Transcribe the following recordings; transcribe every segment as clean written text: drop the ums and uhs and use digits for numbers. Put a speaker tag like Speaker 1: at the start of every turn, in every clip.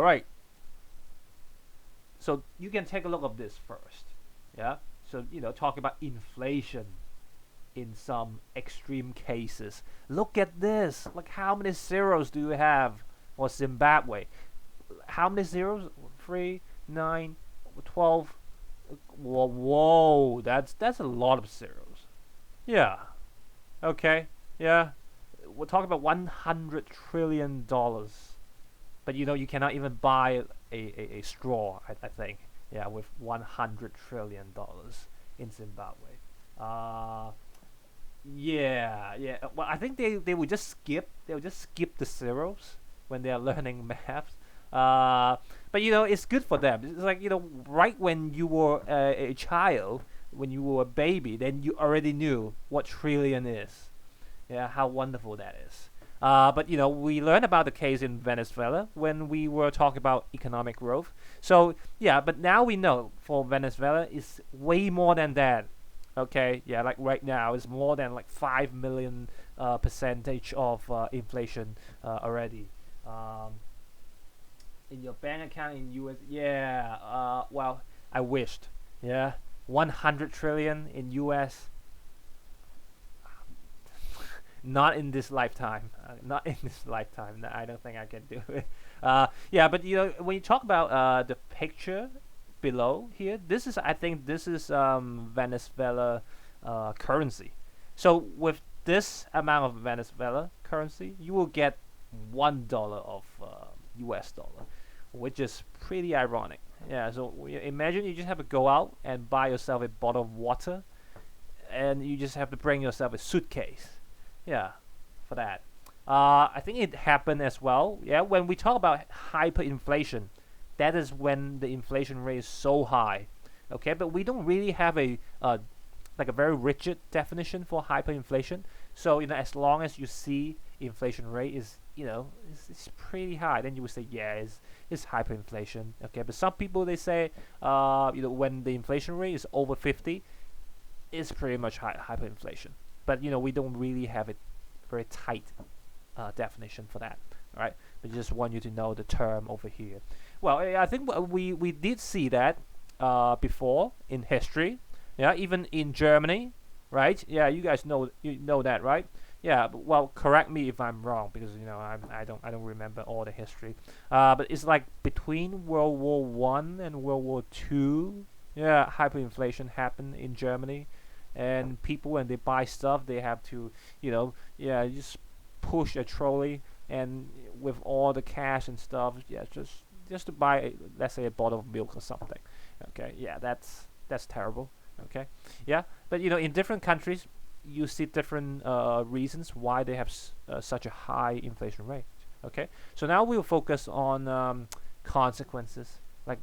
Speaker 1: All right. So you can take a look at this first. Yeah. So talk about inflation in some extreme cases. Look at this. Like, how many zeros do you have for Zimbabwe? How many zeros? 3, 9, 12. Whoa, that's a lot of zeros. Yeah. Okay. Yeah. We're talking about $100 trillion, but you cannot even buy a straw. I think. Yeah, with $100 trillion in Zimbabwe. Uh, yeah, yeah. Well, I think they would just skip the zeros when they are learning math. Uh, but it's good for them. It's like right when you were a child, when you were a baby, then you already knew what trillion is. Yeah, how wonderful that is. But we learned about the case in Venezuela when we were talking about economic growth. So yeah, but now we know for Venezuela it's way more than that. Okay, yeah, like right now it's more than like 5 million percentage of inflation already. Um, in your bank account in US, yeah. Well, I wished, yeah, 100 trillion in US. Not in this lifetime. Not in this lifetime. No, I don't think I can do it. Yeah, but when you talk about the picture below here, I think this is Venezuela currency. So with this amount of Venezuela currency, you will get $1 of US dollar, which is pretty ironic. Yeah, so imagine you just have to go out and buy yourself a bottle of water, and you just have to bring yourself a suitcase. Yeah, for that. I think it happened as well. Yeah, when we talk about hyperinflation, that is when the inflation rate is so high. Okay, but we don't really have a like a very rigid definition for hyperinflation. So as long as you see inflation rate is it's pretty high, then you would say yeah, it's hyperinflation. Okay, but some people they say when the inflation rate is over 50, it's pretty much hyperinflation. But we don't really have a very tight definition for that. All right, but just want you to know the term over here. Well, I think we did see that before in history. Yeah, even in Germany, right? Yeah, you guys know that, right? Yeah. Well, correct me if I'm wrong because I don't remember all the history. But it's like between World War One and World War Two. Yeah, hyperinflation happened in Germany, and people when they buy stuff they have to just push a trolley and with all the cash and stuff, yeah, just to buy let's say a bottle of milk or something. Okay, yeah, that's terrible. Okay, yeah, but in different countries you see different reasons why they have such a high inflation rate. Okay, so now we'll focus on consequences. Like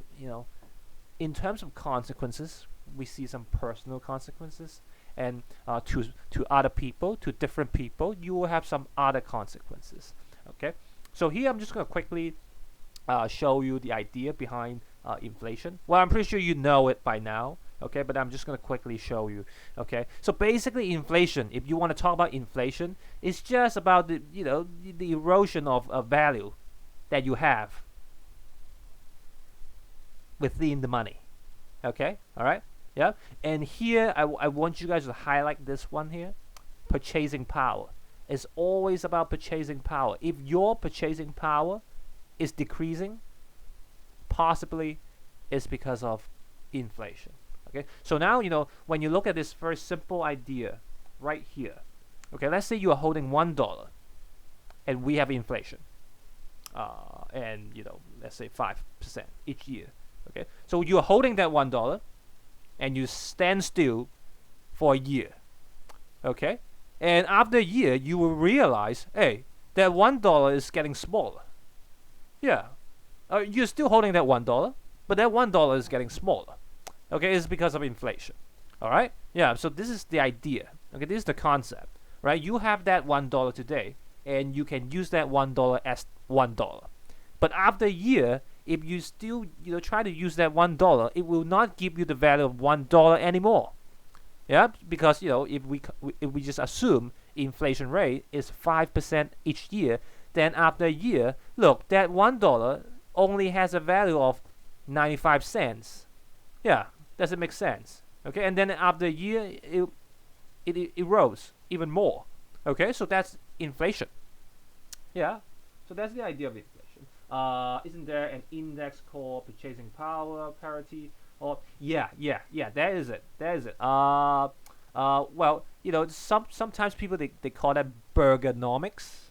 Speaker 1: in terms of consequences, we see some personal consequences, and to other people, to different people, you will have some other consequences. Okay, so here I'm just going to quickly show you the idea behind inflation. Well, I'm pretty sure you know it by now. Okay, but I'm just going to quickly show you. Okay, so basically inflation, if you want to talk about inflation, it's just about the erosion of value that you have within the money. Okay, all right, yeah. And here I want you guys to highlight this one here. Purchasing power. It's always about purchasing power. If your purchasing power is decreasing, possibly it's because of inflation. Okay, so now when you look at this very simple idea right here. Okay, let's say you are holding $1 and we have inflation, and let's say 5% each year. Okay, so you are holding that $1 and you stand still for a year. Okay, and after a year you will realize, hey, that $1 is getting smaller. Yeah, you're still holding that $1, but that $1 is getting smaller. Okay, it's because of inflation. All right, yeah. So this is the idea. Okay, this is the concept, right? You have that $1 today, and you can use that $1 as $1. But after a year, if you still try to use that $1, it will not give you the value of $1 anymore. Yeah, because if we just assume inflation rate is 5% each year, then after a year, look, that $1 only has a value of 95 cents. Yeah, does it make sense? Okay, and then after a year, it erodes even more. Okay, so that's inflation. Yeah, so that's the idea of inflation. Isn't there an index called purchasing power parity? Or yeah, that is it. That is it. Well, sometimes people they call that Bergonomics.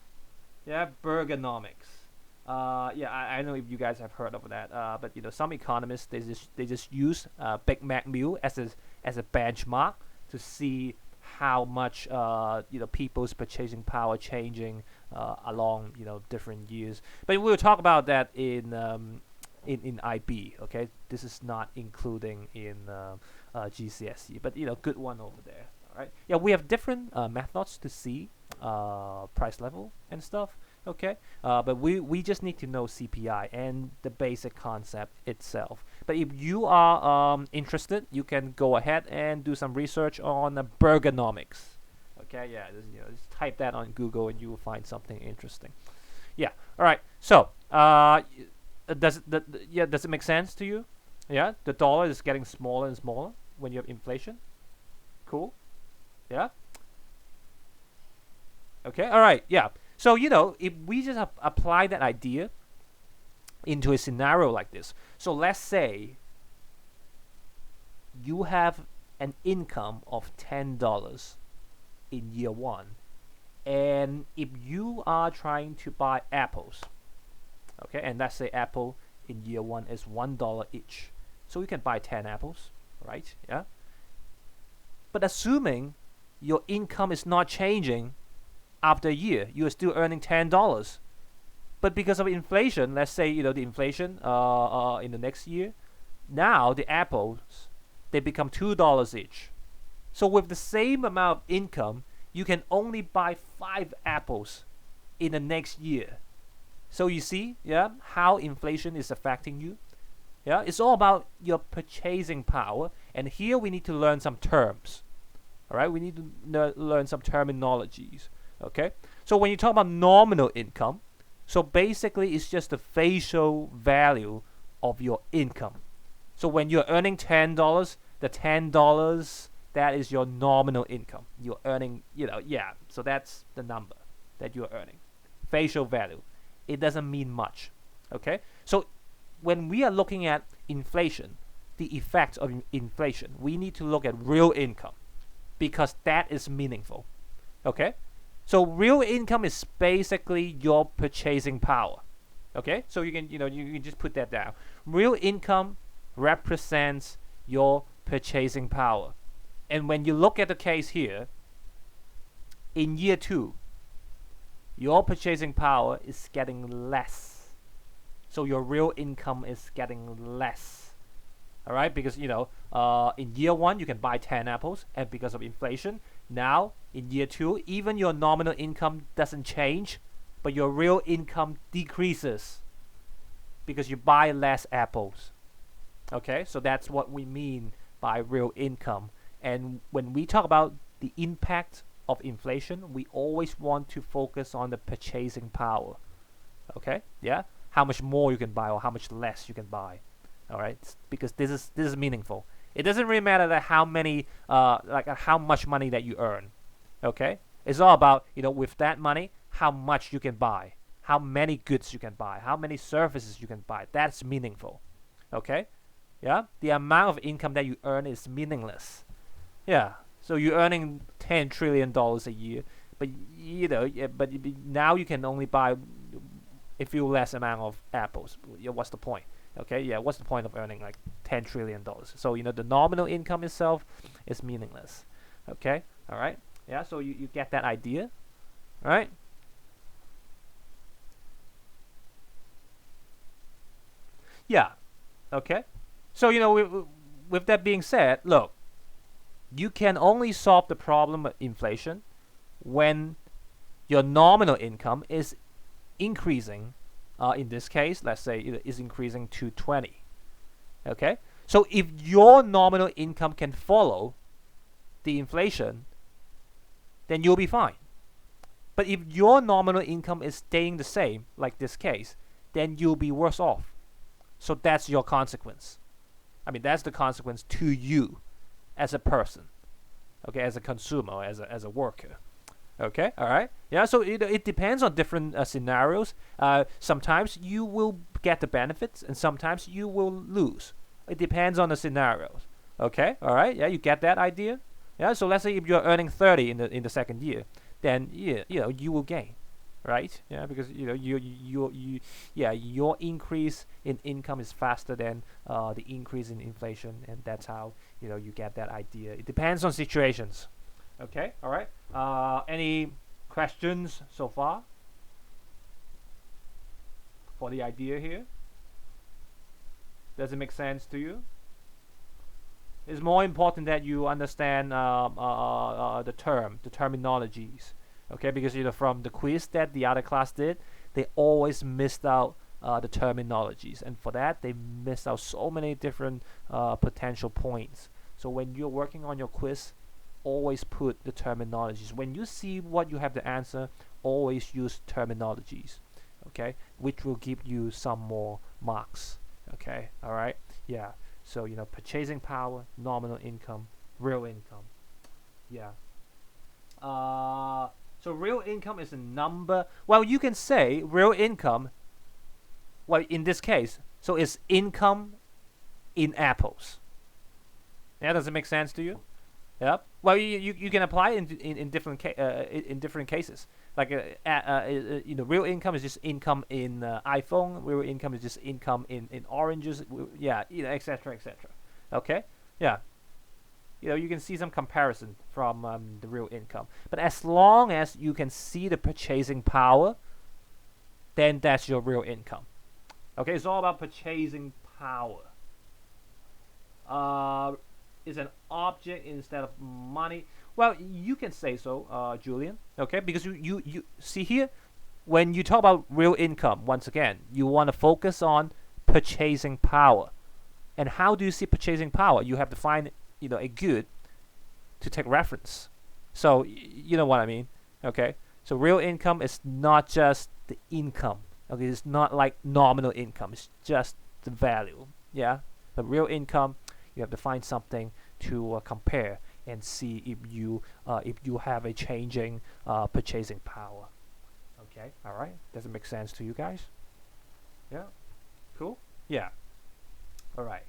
Speaker 1: Yeah, Bergonomics. Yeah, I don't know if you guys have heard of that. But some economists they just use Big Mac meal as a benchmark to see how much people's purchasing power changing along different years. But we'll talk about that in IB. Okay, this is not including in GCSE, but good one over there. All right. Yeah, we have different methods to see price level and stuff. Okay, but we just need to know CPI and the basic concept itself. But if you are interested, you can go ahead and do some research on Bergonomics. Okay, yeah, just type that on Google and you will find something interesting. Yeah, all right. So, does it make sense to you? Yeah, the dollar is getting smaller and smaller when you have inflation. Cool. Yeah. Okay. All right. Yeah. So if we just apply that idea into a scenario like this, so let's say you have an income of $10 in year one, and if you are trying to buy apples, okay, and let's say apple in year one is $1 each, so you can buy 10 apples, right? Yeah. But assuming your income is not changing after a year, you are still earning $10. But because of inflation, let's say the inflation in the next year, now the apples they become $2 each. So with the same amount of income, you can only buy 5 apples in the next year. So you see, yeah, how inflation is affecting you. Yeah, it's all about your purchasing power, and here we need to learn some terms. All right, we need to learn some terminologies. Okay, so when you talk about nominal income, so basically it's just the facial value of your income. So when you're earning $10, the $10 that is your nominal income. You're earning, so that's the number that you're earning. Facial value. It doesn't mean much. Okay, so when we are looking at inflation, the effects of inflation, we need to look at real income because that is meaningful. Okay. So real income is basically your purchasing power. Okay, so you can just put that down. Real income represents your purchasing power. And when you look at the case here, in year 2, your purchasing power is getting less. So your real income is getting less. All right, because in year 1 you can buy 10 apples, and because of inflation, now in year 2, even your nominal income doesn't change, but your real income decreases because you buy less apples. Okay, so that's what we mean by real income. And when we talk about the impact of inflation, we always want to focus on the purchasing power. Okay, yeah, how much more you can buy or how much less you can buy. All right, because this is meaningful. It doesn't really matter that how much money that you earn. Okay, it's all about with that money how much you can buy, how many goods you can buy, how many services you can buy. That's meaningful. Okay, yeah, the amount of income that you earn is meaningless. Yeah, so you're earning $10 trillion a year, but but now you can only buy a few less amount of apples. What's the point? Okay, yeah, what's the point of earning like $10 trillion? So, the nominal income itself is meaningless. Okay, all right, yeah, so you get that idea, all right? Yeah, okay. So, with that being said, look, you can only solve the problem of inflation when your nominal income is increasing. In this case, let's say it is increasing to 20. Okay, so if your nominal income can follow the inflation, then you'll be fine. But if your nominal income is staying the same, like this case, then you'll be worse off So that's your consequence. I mean, that's the consequence to you as a person, okay, as a consumer, as a worker. Okay, all right. Yeah, so it depends on different scenarios. Sometimes you will get the benefits, and sometimes you will lose. It depends on the scenarios. Okay, all right. Yeah, you get that idea. Yeah. So let's say if you're earning 30 in the second year, then you will gain, right? Yeah, because yeah, your increase in income is faster than the increase in inflation, and that's how you get that idea. It depends on situations. Okay, all right. Any questions so far for the idea here? Does it make sense to you? It's more important that you understand the terminologies. Okay, because from the quiz that the other class did, they always missed out the terminologies, and for that they missed out so many different potential points. So when you're working on your quiz, always put the terminologies. When you see what you have to answer, always use terminologies, okay, which will give you some more marks. Okay, all right, yeah. So purchasing power, nominal income, real income. Yeah. So real income is a number. Well, you can say real income. Well, in this case, so it's income in apples. Yeah, does it make sense to you? Yeah. Well, you can apply it in different in different cases. Like real income is just income in iPhone. Real income is just income in oranges. Yeah, etc. etc. Okay. Yeah. You can see some comparison from the real income. But as long as you can see the purchasing power, then that's your real income. Okay, it's all about purchasing power. Is an object instead of money. Well, you can say so, Julian. Okay, because you see here, when you talk about real income, once again, you want to focus on purchasing power. And how do you see purchasing power? You have to find a good to take reference. So you know what I mean. Okay, so real income is not just the income. Okay, it's not like nominal income. It's just the value. Yeah, the real income. You have to find something to compare and see if you have a changing purchasing power. Okay, all right. Does it make sense to you guys? Yeah, cool. Yeah. All right.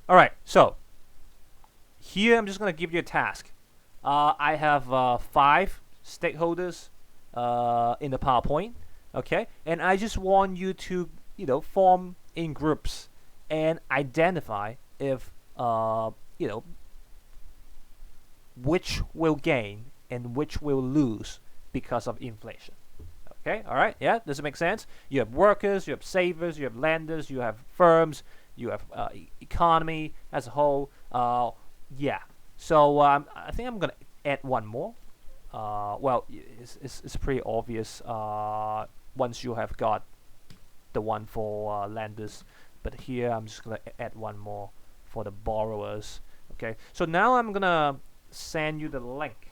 Speaker 1: All right. So here I'm just gonna give you a task. I have 5 stakeholders in the PowerPoint. Okay, and I just want you to form in groups and identify if which will gain and which will lose because of inflation. Okay, all right, yeah, does it make sense? You have workers, you have savers, you have lenders, you have firms, you have economy as a whole. Yeah, so I think I'm gonna add one more. Well, it's pretty obvious once you have got the one for lenders, but here I'm just gonna add one more for the borrowers. Okay, so now I'm gonna send you the link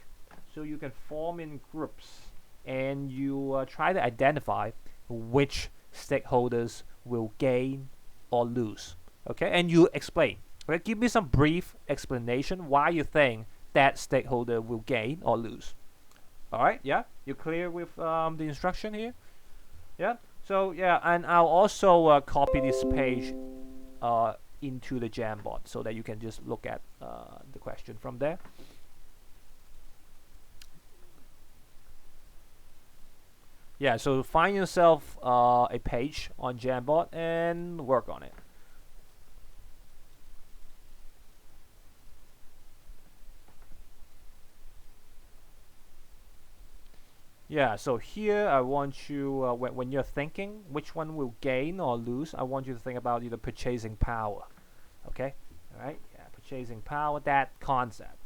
Speaker 1: so you can form in groups and you try to identify which stakeholders will gain or lose. Okay, and you explain. Okay, give me some brief explanation why you think that stakeholder will gain or lose. All right, yeah, you clear with the instruction here? Yeah. So yeah, and I'll also copy this page into the Jamboard so that you can just look at the question from there. Yeah, so find yourself a page on Jamboard and work on it. Yeah, so here I want you, when you're thinking which one will gain or lose, I want you to think about the purchasing power. Okay? Alright? Yeah, purchasing power, that concept.